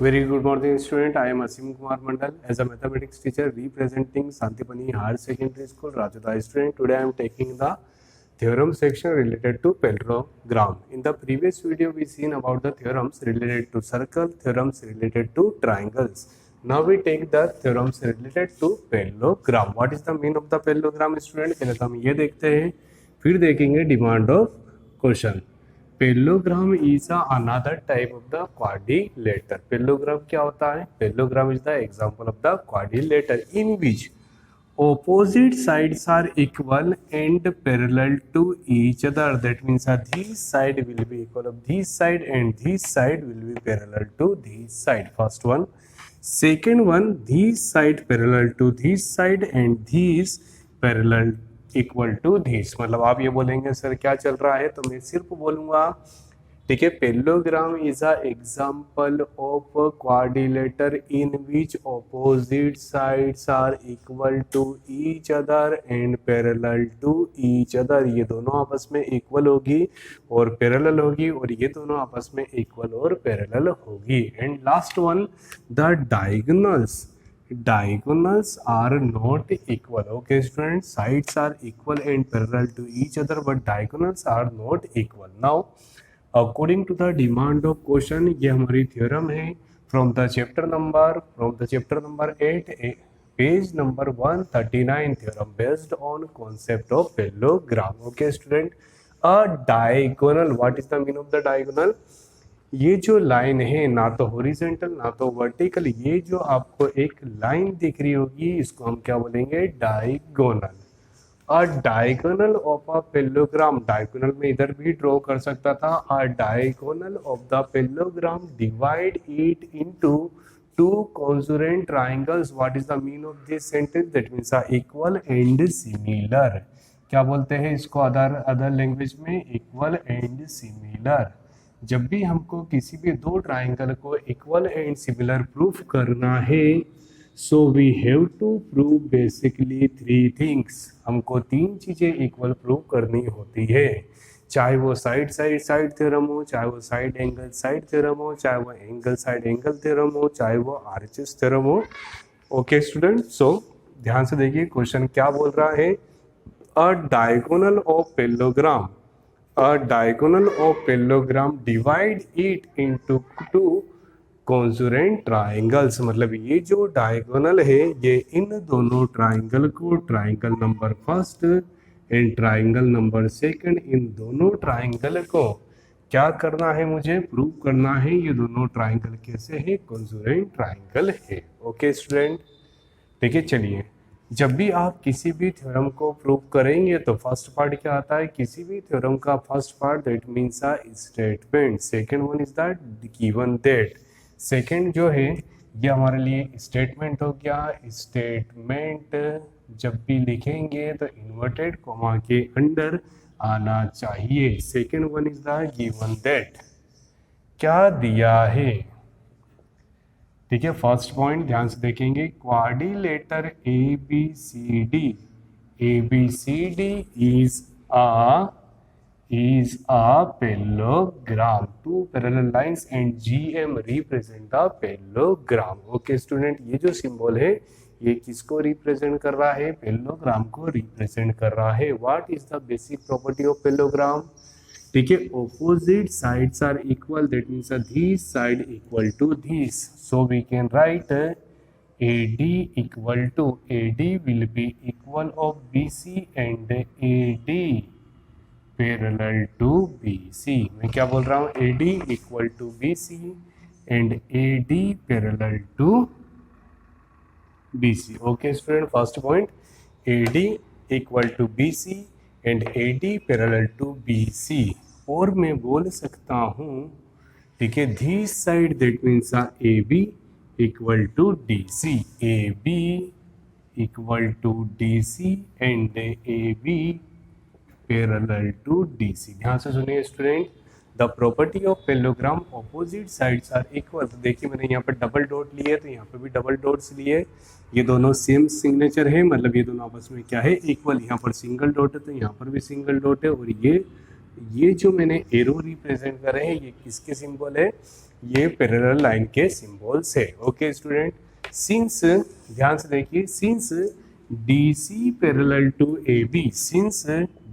Very good morning, student. I am Asim Kumar Mandal as a mathematics teacher representing Santipani Higher Secondary School, Rajodha. Student, today I am taking the theorem section related to parallelogram. In the previous video, we seen about the theorems related to circle, theorems related to triangles. Now we take the theorems related to parallelogram. What is the meaning of the parallelogram, student? पहले तो हम ये देखते हैं, फिर देखेंगे demand of question. Parallelogram is another type of the quadrilateral. Parallelogram क्या होता है? Parallelogram is the example of the quadrilateral in which opposite sides are equal and parallel to each other. That means this side will be equal of this side and this side will be parallel to this side. First one. Second one, this side parallel to this side and this parallel equal to this. मतलब आप ये बोलेंगे sir क्या चल रहा है, तो मैं सिर्फ बोलूंगा ठीक है, parallelogram is a example of quadrilateral in which opposite sides are equal to each other and parallel to each other. ये दोनों आपस में इक्वल होगी और पैरेलल होगी और ये दोनों आपस में इक्वल और पैरेलल होगी. And last one, the diagonals are not equal. Okay students, sides are equal and parallel to each other but diagonals are not equal. Now according to the demand of question, ये हमारी theorem है from the chapter number 8, page number 139. theorem based on concept of parallelogram. Okay student, a diagonal, what is the meaning of the diagonal? ये जो line है ना तो horizontal ना तो वर्टिकल, ये जो आपको एक लाइन दिख रही होगी इसको हम क्या बोलेंगे? Diagonal. A diagonal of a parallelogram, diagonal में इधर भी ड्रॉ कर सकता था. अ diagonal of the parallelogram divide it into two consonant triangles. What is the meaning of this sentence? That means equal and similar. क्या बोलते हैं इसको अदर लैंग्वेज में? Equal and similar. जब भी हमको किसी भी दो ट्राइंगल को इक्वल एंड सिमिलर प्रूफ करना है, so we have to prove basically three things. हमको तीन चीज़ें इक्वल प्रूव करनी होती है, चाहे वो साइड थ्योरम हो, चाहे वो साइड एंगल साइड थ्योरम हो, चाहे वो एंगल साइड एंगल थ्योरम हो, चाहे वो आरएचएस थ्योरम हो. ओके स्टूडेंट, सो ध्यान से देखिए क्वेश्चन क्या बोल रहा है. अ diagonal of parallelogram, a diagonal of parallelogram divide it into two congruent triangles. मतलब ये जो डायगोनल है ये इन दोनों ट्राइंगल को, triangle number first and triangle number second, इन दोनों ट्राइंगल को क्या करना है? मुझे प्रूव करना है ये दोनों ट्राइंगल कैसे है? कॉन्ग्रुएंट ट्राइंगल है. ओके स्टूडेंट, ठीक है. चलिए, जब भी आप किसी भी थ्योरम को प्रूव करेंगे तो फर्स्ट पार्ट क्या आता है? किसी भी थ्योरम का first part that means a statement. Second one is that given that. Second जो है ये हमारे लिए स्टेटमेंट हो गया. स्टेटमेंट जब भी लिखेंगे तो इन्वर्टेड कॉमा के अंदर आना चाहिए. Second one is the given that. क्या दिया है? ठीक है, फर्स्ट पॉइंट ध्यान से देखेंगे. Quadrilateral A B C D is a parallelogram. Two parallel lines and GM represent the parallelogram. Okay student, ये जो सिंबल है ये किसको रिप्रेजेंट कर रहा है? पैरेललोग्राम को रिप्रेजेंट कर रहा है. What is the basic property of parallelogram? ठीक है, opposite sides are equal, that means this side equal to this. So we can write AD equal to, AD will be equal of BC and AD parallel to BC. मैं क्या बोल रहा हूँ? AD equal to BC and AD parallel to BC. Okay student, first point AD equal to BC and AD parallel to BC. और मैं बोल सकता हूँ ठीक है, this side that means AB equal to DC, AB equal to DC and AB parallel to DC. ध्यान से सुनिए student, the property of parallelogram opposite sides are equal. तो देखिए मैंने यहाँ पर डबल डॉट लिए तो यहाँ पर भी डबल डॉट्स लिए. ये दोनों सेम सिग्नेचर है, मतलब ये दोनों आपस में क्या है? इक्वल. यहाँ पर सिंगल डॉट है तो यहाँ पर भी सिंगल डॉट है. और ये जो मैंने एरो रिप्रेजेंट करे हैं ये किसके सिंबल है? ये पैरेलल लाइन के सिंबल्स है। ओके स्टूडेंट, सिंस, ध्यान से देखिए, since DC parallel to AB, since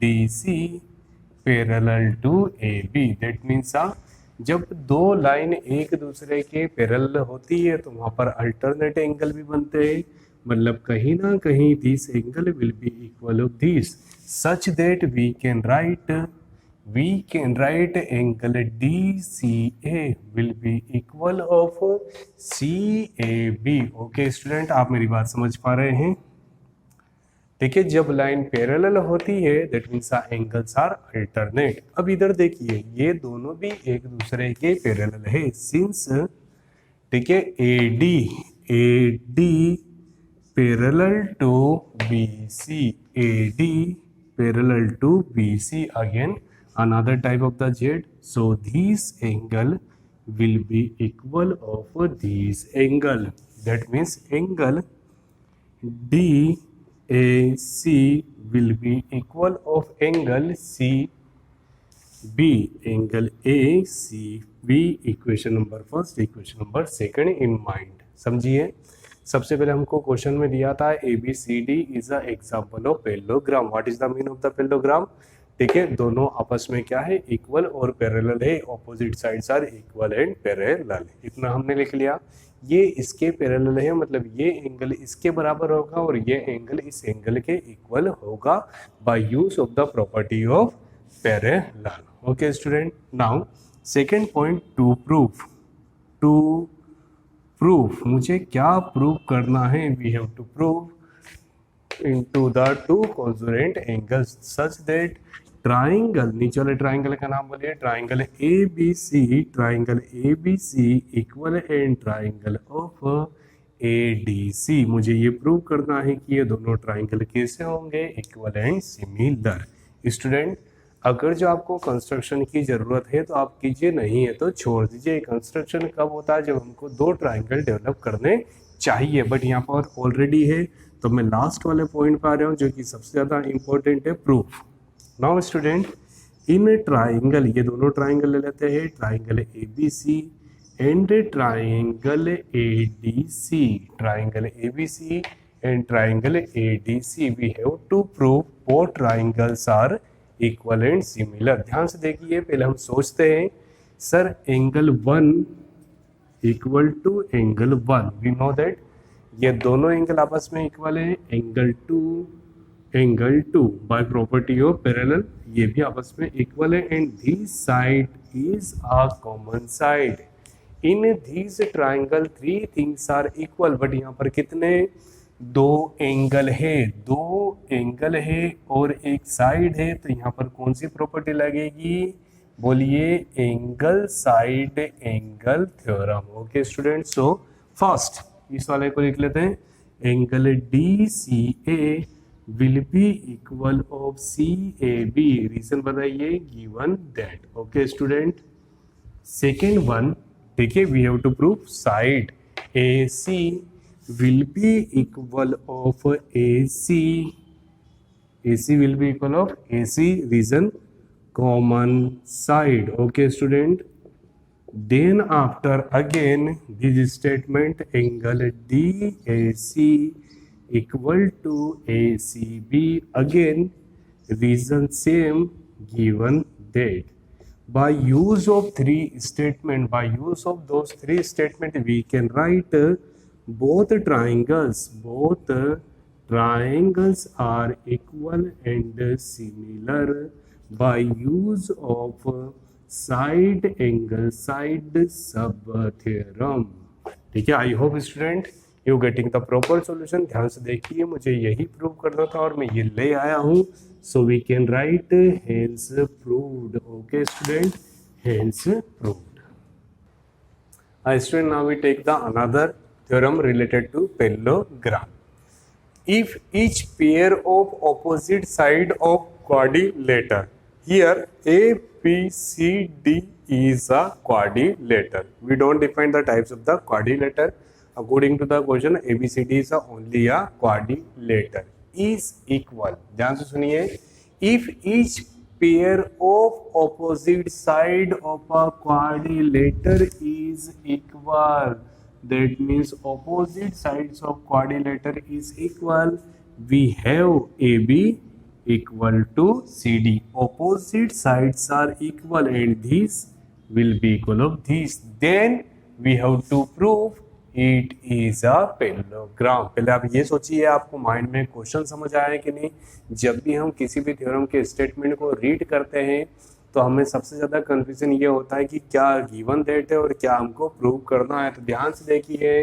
DC parallel to AB, that means जब दो लाइन एक दूसरे के पैरेलल होती है तो वहां पर अल्टरनेट एंगल भी बनते हैं, मतलब कहीं ना कहीं this angle will be equal of this, such that we can write angle DCA will be equal of CAB। Okay student, आप मेरी बात समझ पा रहे हैं? ठीक है, जब लाइन पैरेलल होती है that means angles are alternate. अब इधर देखिए, ये दोनों भी एक दूसरे के पैरेलल है, सिंस, ठीक है, AD parallel to BC, AD parallel to BC, again another type of the Z, so this angle will be equal of this angle, that means angle DAC will be equal of angle CB, angle ACB, equation number first, equation number second in mind. समझिए, सबसे पहले हमको question में दिया था ABCD is a example of parallelogram. What is the mean of the parallelogram? ठीक है, दोनों आपस में क्या है, इक्वल और पैरेलल है, opposite sides are equal and parallel. इतना हमने लिख लिया। ये इसके पैरेलल है, मतलब ये एंगल इसके बराबर होगा और ये एंगल इस एंगल के इक्वल होगा by use of the property of parallel. Okay student, now second point, to proof मुझे क्या प्रूव करना है? We have to prove into the two congruent angles such that triangle, नीचे वाले ट्राइंगल का नाम बोलिए, triangle ABC equal and triangle of ADC। मुझे ये प्रूव करना है कि ये दोनों ट्राइंगल कैसे होंगे, इक्वल एंड सिमिलर। स्टूडेंट, अगर जो आपको कंस्ट्रक्शन की ज़रूरत है तो आप कीजिए, नहीं है तो छोड़ दीजिए। कंस्ट्रक्शन कब होता है? जब हमको दो ट्राइंगल डेवलप करने चाहिए, बट यहाँ पर ऑलरेडी है, तो मैं लास्ट वाले पॉइंट पर आ रहा हूँ जो कि सबसे ज़्यादा इंपॉर्टेंट है, proof. Now student, in triangle, ये दोनों ट्राइंगल ले लेते हैं, triangle ABC and triangle ADC, triangle ABC and triangle ADC, we have to prove both triangles are equal and similar. ध्यान से देखिए, पहले हम सोचते हैं, sir angle 1 equal to angle 1, we know that ये दोनों एंगल आपस में इक्वल है, angle 2 by property of parallel ये भी आपस में इक्वल है, and this side is a common side. In this triangle three things are equal, but यहाँ पर कितने? दो एंगल है और एक साइड है, तो यहाँ पर कौन सी प्रॉपर्टी लगेगी? बोलिए, angle side angle theorem. Okay student, so first इस वाले को लिख लेते हैं, angle DCA will be equal of CAB। Reason बताइए, given that. Okay student, second one, ठीक है, we have to prove side AC will be equal of AC will be equal of AC, reason common side. Okay student, then after again this statement, angle DAC equal to ACB, again reason same, given that by use of those three statement we can write both triangles are equal and similar by use of side angle सब theorem. ठीक है, I hope student you getting the proper solution. ध्यान से देखिए, मुझे यही prove करना था और मैं ये ले आया हूँ, so we can write hence proved. Okay student, hence proved. Student, now we take the another theorem related to parallelogram. If each pair of opposite side of quadrilateral, here ABCD is a quadrilateral. We don't define the types of the quadrilateral. According to the question, ABCD is only a quadrilateral. Is equal. ध्यान से सुनिए. If each pair of opposite side of a quadrilateral is equal. That means opposite sides of quadrilateral is equal. We have AB equal to CD. Opposite sides are equal and these will be equal of these. Then we have to prove it is a parallelogram. पहले आप ये सोचिए, आपको mind में question समझ आया है कि नहीं। जब भी हम किसी भी थ्योरम के स्टेटमेंट को रीड करते हैं तो हमें सबसे ज़्यादा कन्फ्यूजन ये होता है कि क्या गिवन दैट है और क्या हमको प्रूव करना है। तो ध्यान से देखिए,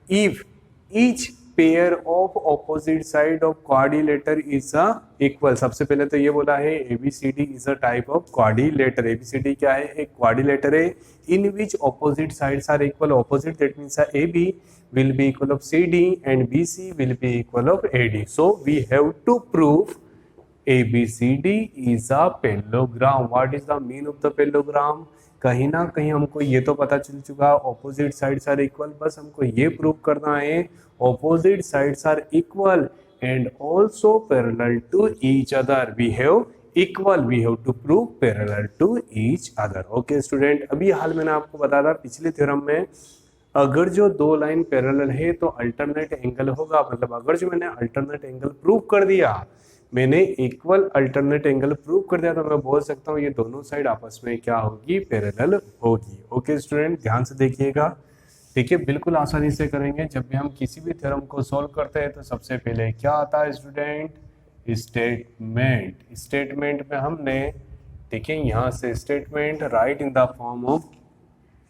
if each pair of opposite side of quadrilateral is a equal. सबसे पहले तो ये बोला है ABCD is a type of quadrilateral. ABCD क्या है? एक क्वाड्रिलेटर है in which opposite sides are equal. Opposite that means AB will be equal of CD and BC will be equal of AD. So we have to prove ABCD is a parallelogram. What is the mean of the parallelogram? कहीं ना कहीं हमको ये तो पता चल चुका opposite sides are equal. बस हमको ये प्रूव करना है opposite sides are equal and also parallel to each other. We have equal, we have to prove parallel to each other. Okay student, अभी हाल मैंने आपको बताया था पिछले थ्योरम में अगर जो दो लाइन पैरेलल है तो अल्टरनेट एंगल होगा। मतलब अगर जो मैंने अल्टरनेट एंगल प्रूव कर दिया, मैंने इक्वल अल्टरनेट एंगल प्रूव कर दिया, तो मैं बोल सकता हूँ ये दोनों साइड आपस में क्या होगी? पैरेलल होगी। ओके स्टूडेंट, ध्यान से देखिएगा। ठीक है, बिल्कुल आसानी से करेंगे। जब भी हम किसी भी थ्योरम को सॉल्व करते हैं तो सबसे पहले क्या आता है स्टूडेंट? स्टेटमेंट। स्टेटमेंट में हमने, ठीक है, यहाँ से statement right in the form of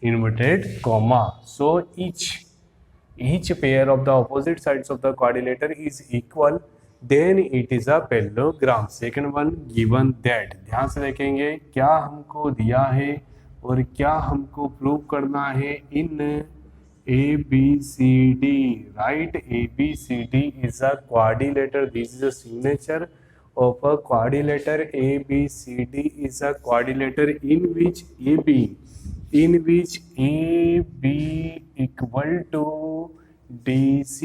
inverted comma. So each pair of the opposite sides of the quadrilateral is equal, then it is a parallelogram. Second one, given that। ध्यान से देखेंगे क्या हमको दिया है और क्या हमको प्रूव करना है इन ABCD, right? ABCD is a quadrilateral. This is a signature of a quadrilateral. ABCD is a quadrilateral in which AB equal to DC,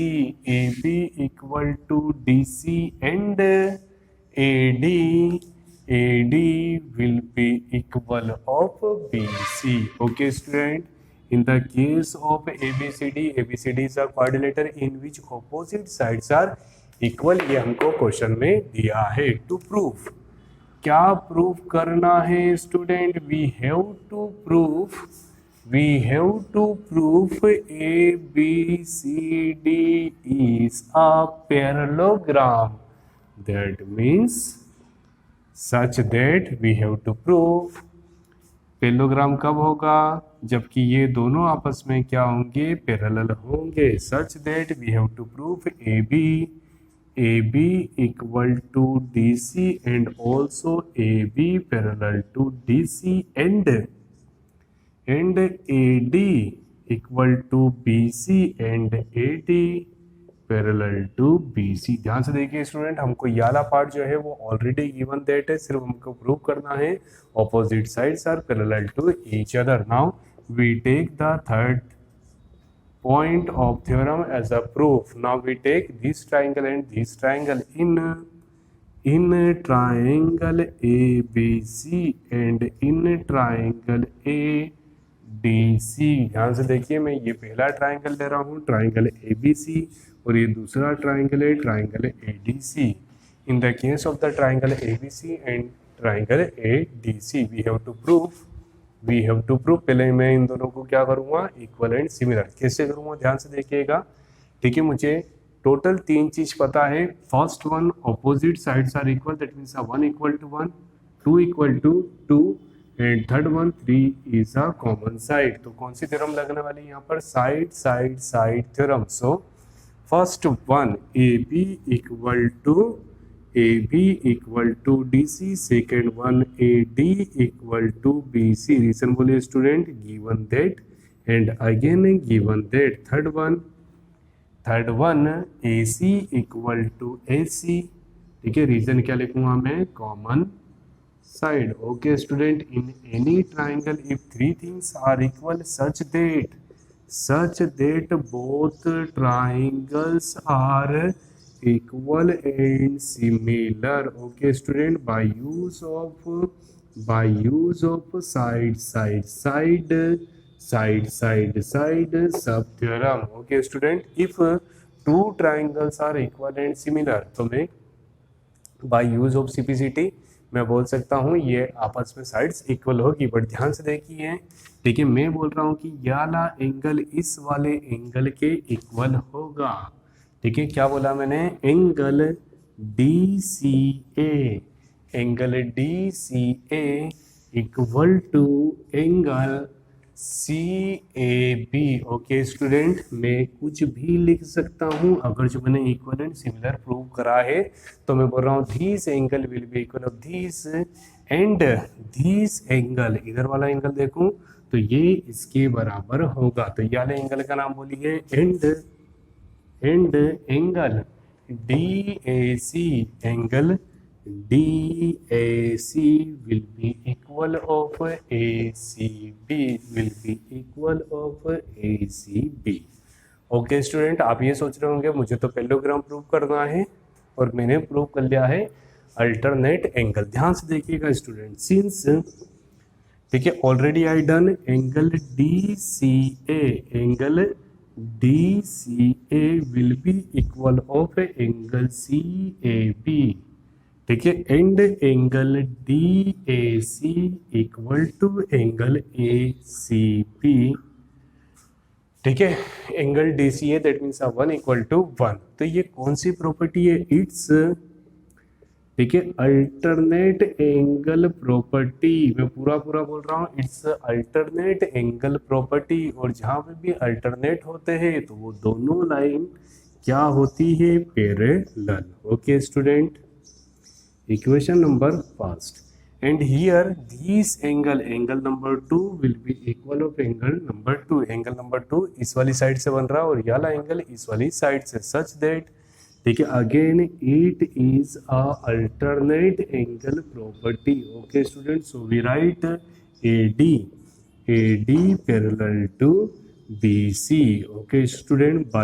AB equal to DC and AD will be equal of BC. Okay student, in the case of ABCD is a quadrilateral in which opposite sides are equal. ये हमको question में दिया है। To proof, क्या proof करना है student? We have to proof ABCD is a parallelogram. That means such that we have to prove parallelogram कब होगा? जबकि ये दोनों आपस में क्या होंगे? पैरेलल होंगे। Such that we have to prove AB equal to DC and also AB parallel to DC and AD equal to BC and AD parallel to BC। ध्यान से देखिए स्टूडेंट, हमको ये वाला पार्ट जो है वो ऑलरेडी गिवन दैट है, सिर्फ हमको प्रूव करना है opposite sides are parallel to each other. Now we take the third point of theorem as a proof. Now we take this triangle and this triangle in triangle ABC and in triangle ADC। ध्यान से देखिए, मैं ये पहला triangle ले रहा हूँ, triangle ABC, और ये दूसरा ट्राइंगल है triangle ADC। In the case of the triangle ABC and triangle ADC, we have to prove। पहले मैं इन दोनों को क्या करूँगा? Equal and similar. कैसे करूँगा? ध्यान से देखिएगा। ठीक है, मुझे टोटल 3 चीज़ पता है। First one, opposite sides are equal, that means 1 equal to 1, 2 equal to 2 and third one 3 is a common side. तो कौन सी थ्योरम लगने वाली है यहाँ पर? Side theorem. So first one, AB equal to DC, second one AD equal to BC। Reason बोलिए student, given that and again given that. Third one AC equal to AC। ठीक है, रीजन क्या लिखूंगा मैं? Common side. Okay student, in any triangle if 3 things are equal such that both triangles are equal and similar. Okay student, by use of side sub theorem. Okay student, if two triangles are equal and similar तो मैं bye use of CPCT मैं बोल सकता हूँ ये आपस में sides equal होगी। बट ध्यान से देखिए, ठीक है, मैं बोल रहा हूँ कि ये वाला एंगल इस वाले एंगल के इक्वल होगा। ठीक है, क्या बोला मैंने? Angle D C A equal to angle C A B. Okay student, मैं कुछ भी लिख सकता हूँ अगर जो मैंने इक्वल एंड सिमिलर प्रूव करा है तो मैं बोल रहा हूँ this angle will be equal of this and this angle, इधर वाला एंगल देखूं तो ये इसके बराबर होगा। तो ये वाले एंगल का नाम बोलिए and angle D A C, angle DAC will be equal of ACB, will be equal of ACB। Okay student, आप ये सोच रहे होंगे मुझे तो पैरेललोग्राम प्रूव करना है और मैंने प्रूव कर लिया है अल्टरनेट एंगल। ध्यान से देखिएगा स्टूडेंट, सिंस ठीक है already I done angle DCA, angle DCA will be equal of angle CAB। ठीक है, and angle DAC equal to angle ACB। ठीक है, angle DCA that means 1 equal to 1। तो ये कौन सी प्रॉपर्टी है? इट्स, ठीक है, अल्टरनेट एंगल प्रॉपर्टी। मैं पूरा बोल रहा हूँ, इट्स अल्टरनेट एंगल प्रॉपर्टी। और जहाँ पे भी अल्टरनेट होते हैं तो वो दोनों लाइन क्या होती है? Parallel. Okay student, equation number first, and here this angle number 2 will be equal of angle number 2। Angle number 2 इस वाली साइड से बन रहा है और ये वाला एंगल इस वाली साइड से, सच दैट, ठीक है, again it is a alternate angle property. Okay student, so we write AD parallel to BC। Okay student,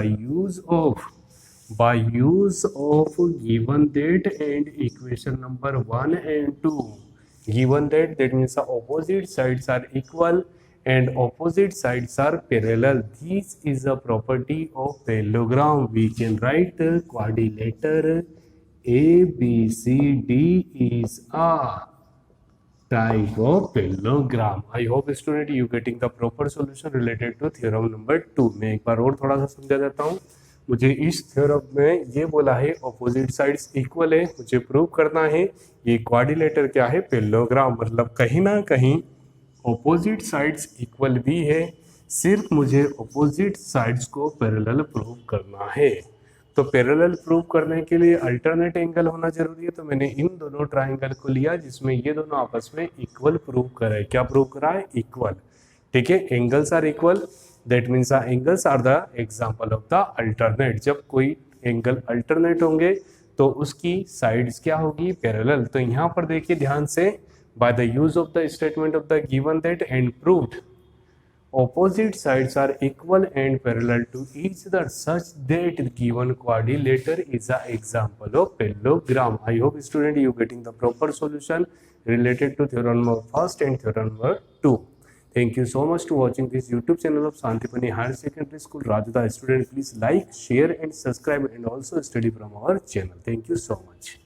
by use of given that and equation number 1 and 2, given that means the opposite sides are equal and opposite sides are parallel, this is a property of parallelogram। We can write quadrilateral ABCD is a type of parallelogram। I hope student you getting the proper solution related to theorem number 2। मैं एक बार और थोड़ा सा समझा देता हूँ। मुझे इस थ्योरम में ये बोला है ऑपोजिट साइड्स इक्वल है, मुझे प्रूव करना है ये क्वाड्रिलेटर क्या है? पैरेललोग्राम। मतलब कहीं ना कहीं ऑपोजिट साइड्स इक्वल भी है, सिर्फ मुझे ऑपोजिट साइड्स को पैरेलल प्रूव करना है। तो पैरेलल प्रूव करने के लिए अल्टरनेट एंगल होना जरूरी है। तो मैंने इन दोनों ट्राइंगल को लिया जिसमें ये दोनों आपस में इक्वल प्रूव करे। क्या प्रूव करा है? इक्वल। ठीक है, angles are equal, that means angles are the example of the alternate. जब कोई एंगल अल्टरनेट होंगे तो उसकी साइड्स क्या होगी? पैरेलल। तो यहाँ पर देखिए ध्यान से, by the use of the statement of the given that and proved opposite sides are equal and parallel to each other such that the given quadrilateral is an example of parallelogram। I hope student you getting the proper solution related to theorem number 1 and theorem number 2। Thank you so much to watching this YouTube channel of Santipani Higher Secondary School Rajada। Student, please like, share and subscribe and also study from our channel। Thank you so much।